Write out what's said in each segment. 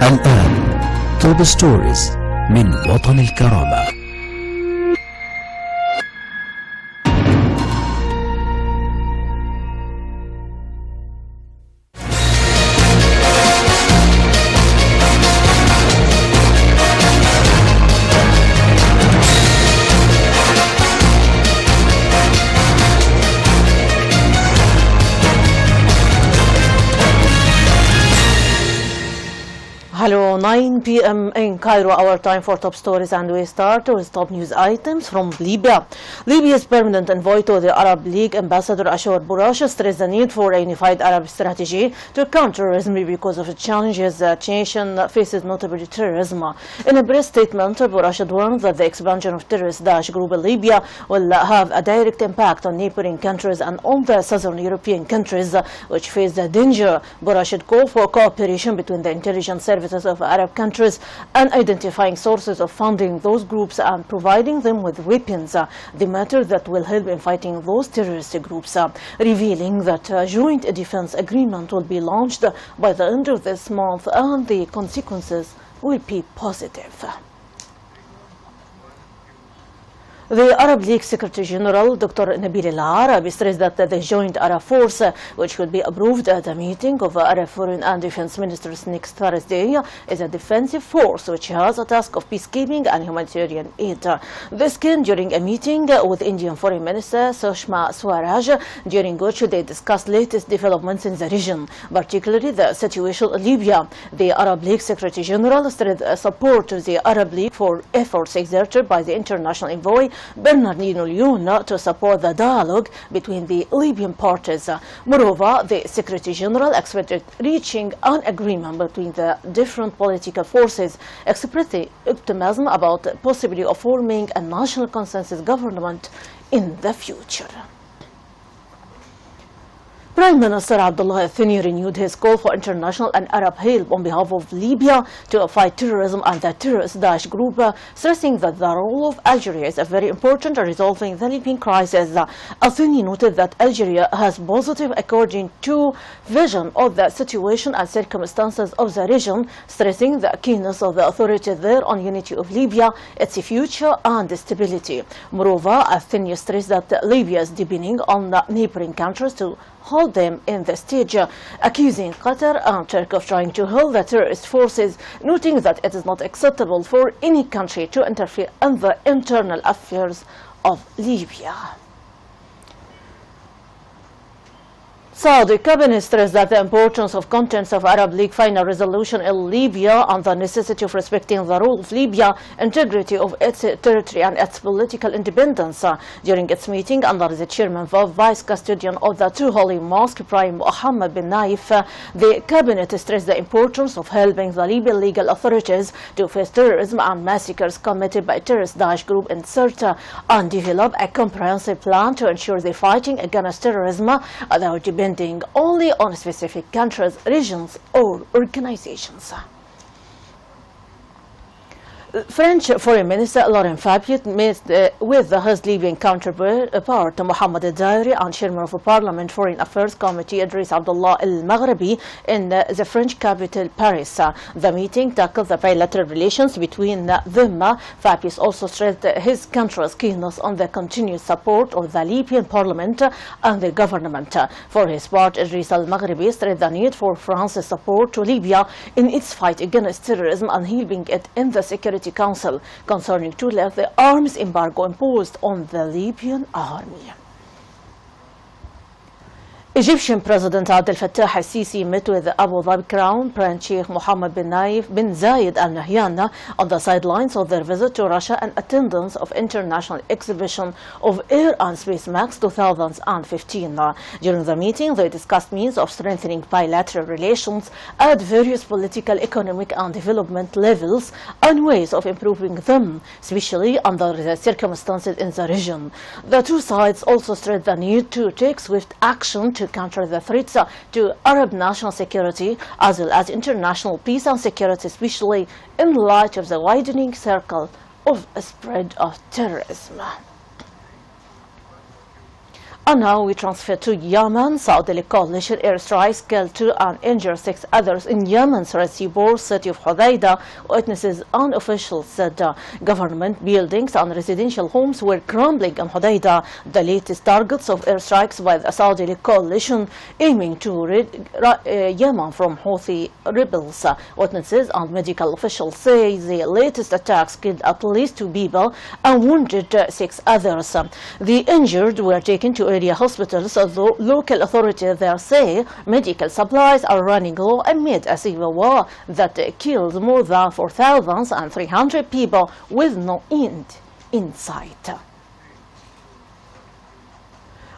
الآن توب ستوريز من وطن الكرامة. Hello, 9 p.m. in Cairo, our time for top stories, and we start with top news items from Libya. Libya's permanent envoy to the Arab League, Ambassador Ashur Bourash, stressed the need for a unified Arab strategy to counter terrorism because of the challenges the nation faces, notably terrorism. In a press statement, Bourash warned that the expansion of terrorist Daesh group in Libya will have a direct impact on neighboring countries and on the southern European countries, which face the danger. Bourash called for cooperation between the intelligence services of Arab countries and identifying sources of funding those groups and providing them with weapons, the matter that will help in fighting those terrorist groups, revealing that a joint defense agreement will be launched by the end of this month and the consequences will be positive. The Arab League Secretary General, Dr. Nabil Al-Arabi, stressed that the joint Arab force, which will be approved at a meeting of Arab foreign and defense ministers next Thursday, is a defensive force which has a task of peacekeeping and humanitarian aid. This came during a meeting with Indian Foreign Minister Sushma Swaraj, during which they discussed latest developments in the region, particularly the situation in Libya. The Arab League Secretary General stressed support to the Arab League for efforts exerted by the international envoy Bernardino Leon to support the dialogue between the Libyan parties. Moreover, the Secretary General expected reaching an agreement between the different political forces, expressing optimism about the possibility of forming a national consensus government in the future. Prime Minister Abdullah Al-Thani renewed his call for international and Arab help on behalf of Libya to fight terrorism and the terrorist Daesh group, stressing that the role of Algeria is very important in resolving the Libyan crisis. Al-Thani noted that Algeria has positive according to vision of the situation and circumstances of the region, stressing the keenness of the authorities there on unity of Libya, its future and stability. Moreover, Al-Thani stressed that Libya is depending on the neighboring countries to hold them in the stage, accusing Qatar and Turkey of trying to hold the terrorist forces, noting that it is not acceptable for any country to interfere in the internal affairs of Libya. Saudi cabinet stressed that the importance of contents of Arab League final resolution in Libya and the necessity of respecting the rule of Libya, integrity of its territory and its political independence. During its meeting under the chairman of vice custodian of the two holy mosques, Prime Mohammed bin Naif, the cabinet stressed the importance of helping the Libyan legal authorities to face terrorism and massacres committed by terrorist Daesh group in Sirte and develop a comprehensive plan to ensure the fighting against terrorism without depending only on specific countries, regions or organizations. French Foreign Minister Laurent Fabius met with his Libyan counterpart Mohamed El-Dairi and Chairman of the Parliament Foreign Affairs Committee Idris Abdullah Al-Maghrabi in the French capital Paris. The meeting tackled the bilateral relations between them. Fabius also stressed his country's keenness on the continued support of the Libyan Parliament and the government. For his part, Idris Al-Maghrabi stressed the need for France's support to Libya in its fight against terrorism and helping it in the Security Council concerning to lift the arms embargo imposed on the Libyan army. Egyptian President Abdel Fattah al-Sisi met with the Abu Dhabi Crown Prince Sheikh Mohammed bin Zayed Al Nahyan on the sidelines of their visit to Russia and attendance of International Exhibition of Air and Space Max 2015. During the meeting, they discussed means of strengthening bilateral relations at various political, economic and development levels and ways of improving them, especially under the circumstances in the region. The two sides also stressed the need to take swift action to counter the threats to Arab national security as well as international peace and security, especially in light of the widening circle of spread of terrorism. And now we transfer to Yemen. Saudi coalition airstrikes killed 2 and injured 6 others in Yemen's Red Sea port city of Hodeida. Witnesses and officials said government buildings and residential homes were crumbling in Hodeida, the latest targets of airstrikes by the Saudi coalition aiming to rid Yemen from Houthi rebels. Witnesses and medical officials say the latest attacks killed at least 2 people and wounded 6 others. The injured were taken to area hospitals, although local authorities there say medical supplies are running low amid a civil war that killed more than 4,300 people with no end in sight.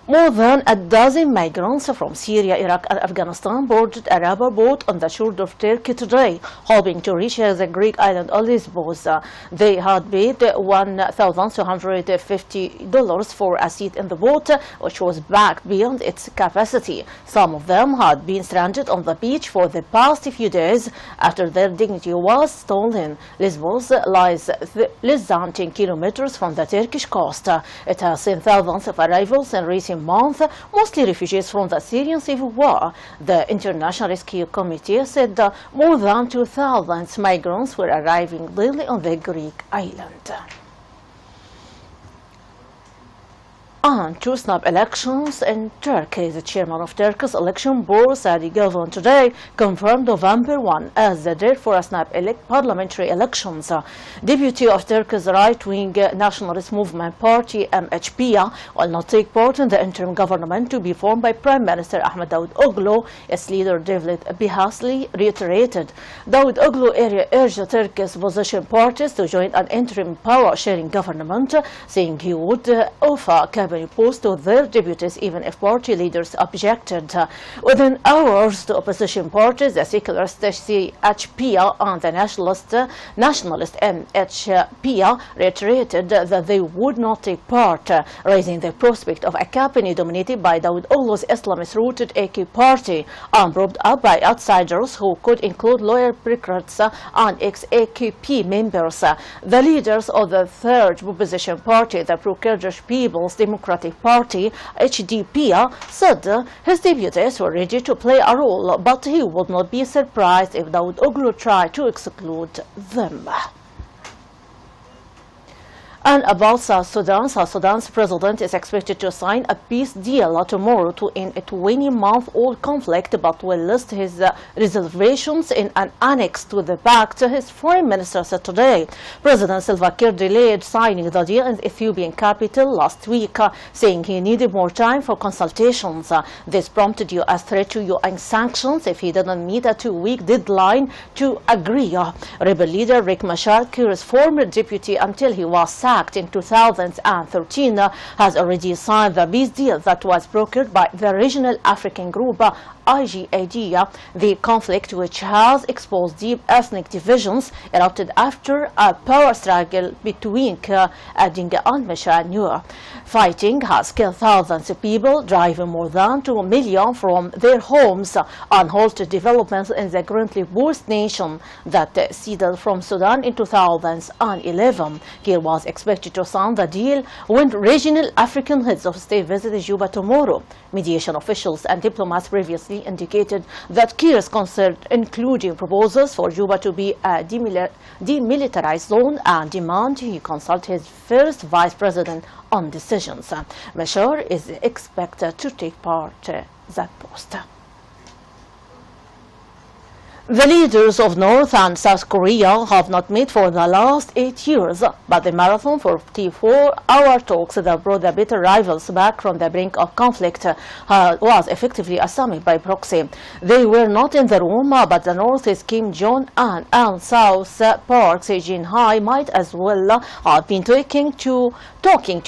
More than a dozen migrants from Syria, Iraq and Afghanistan boarded a rubber boat on the shore of Turkey today, hoping to reach the Greek island of Lesbos. They had paid $1,250 for a seat in the boat, which was packed beyond its capacity. Some of them had been stranded on the beach for the past few days after their dignity was stolen. Lesbos lies less than 10 kilometers from the Turkish coast. It has seen thousands of arrivals in recent month, mostly refugees from the Syrian civil war. The International Rescue Committee said more than 2,000 migrants were arriving daily on the Greek island. And to snap elections in Turkey, the chairman of Turkey's election board, Sadi Gilvan, today confirmed November 1 as the date for a snap parliamentary elections. Deputy of Turkey's right-wing nationalist movement party, MHP, will not take part in the interim government to be formed by Prime Minister Ahmed Davutoglu. Its leader, David Bihasli, reiterated. Davutoglu urged Turkey's opposition parties to join an interim power-sharing government, saying he would offer post to their deputies even if party leaders objected. Within hours, the opposition parties, the secularist CHP and the nationalist MHP, reiterated that they would not take part, raising the prospect of a cabinet dominated by Davutoglu's Islamist-rooted AK party and propped up by outsiders who could include loyal bureaucrats and ex-AKP members. The leaders of the third opposition party, the Pro-Kurdish People's Democratic Party, HDP, said his deputies were ready to play a role, but he would not be surprised if Davutoglu tried to exclude them. And about South Sudan's president is expected to sign a peace deal tomorrow to end a 20-month-old conflict, but will list his reservations in an annex to the pact, his foreign minister said today. President Salva Kiir delayed signing the deal in the Ethiopian capital last week, saying he needed more time for consultations. This prompted U.S. threat to UN sanctions if he didn't meet a 2-week deadline to agree. Rebel leader Riek Machar, Kiir's former deputy until he was sacked in 2013, has already signed the peace deal that was brokered by the regional African group IGAD. The conflict, which has exposed deep ethnic divisions, erupted after a power struggle between Adinga and Machar. Fighting has killed thousands of people, driving more than 2 million from their homes, and halted developments in the currently worst nation that seceded from Sudan in 2011. Kiir was expected to sign the deal when regional African heads of state visited Juba tomorrow. Mediation officials and diplomats previously indicated that Kiir's concern including proposals for Juba to be a demilitarized zone and demand he consult his first vice president on decisions. Machar is expected to take part that post. The leaders of North and South Korea have not met for the last 8 years, but the marathon 44-hour talks that brought the bitter rivals back from the brink of conflict was effectively a summit by proxy. They were not in the room, but the North's Kim Jong-un and South Park's Jin-hai might as well have been talking to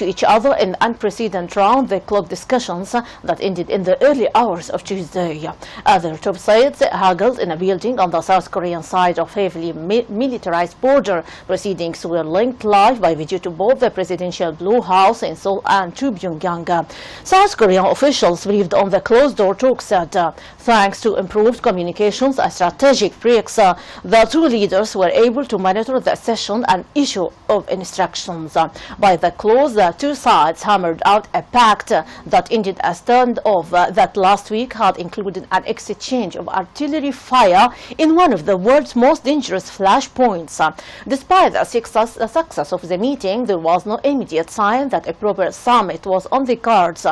each other in unprecedented round-the-clock discussions that ended in the early hours of Tuesday. Other top sides haggled in a building happening on the South Korean side of heavily militarized border. Proceedings were linked live by video to both the presidential Blue House in Seoul and to Pyongyang. South Korean officials briefed on the closed-door talks said, thanks to improved communications and strategic breaks, the two leaders were able to monitor the session and issue of instructions. By the close, the two sides hammered out a pact that ended a standoff that last week had included an exchange of artillery fire in one of the world's most dangerous flashpoints. Despite the success of the meeting, there was no immediate sign that a proper summit was on the cards.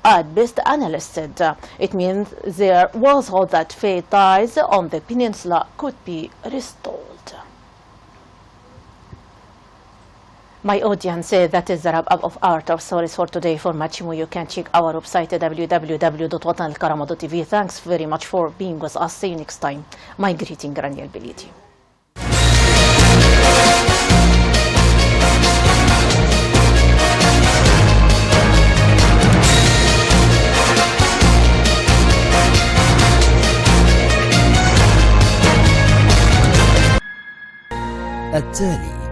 At best, analysts said it means there was hope that faith ties on the peninsula could be restored. My audience, that is the wrap-up of our top stories for today. For much more, you can check our website at www.watanelkarama.tv. Thanks very much for being with us. See you next time. My greeting, رانيا البليدى. التالي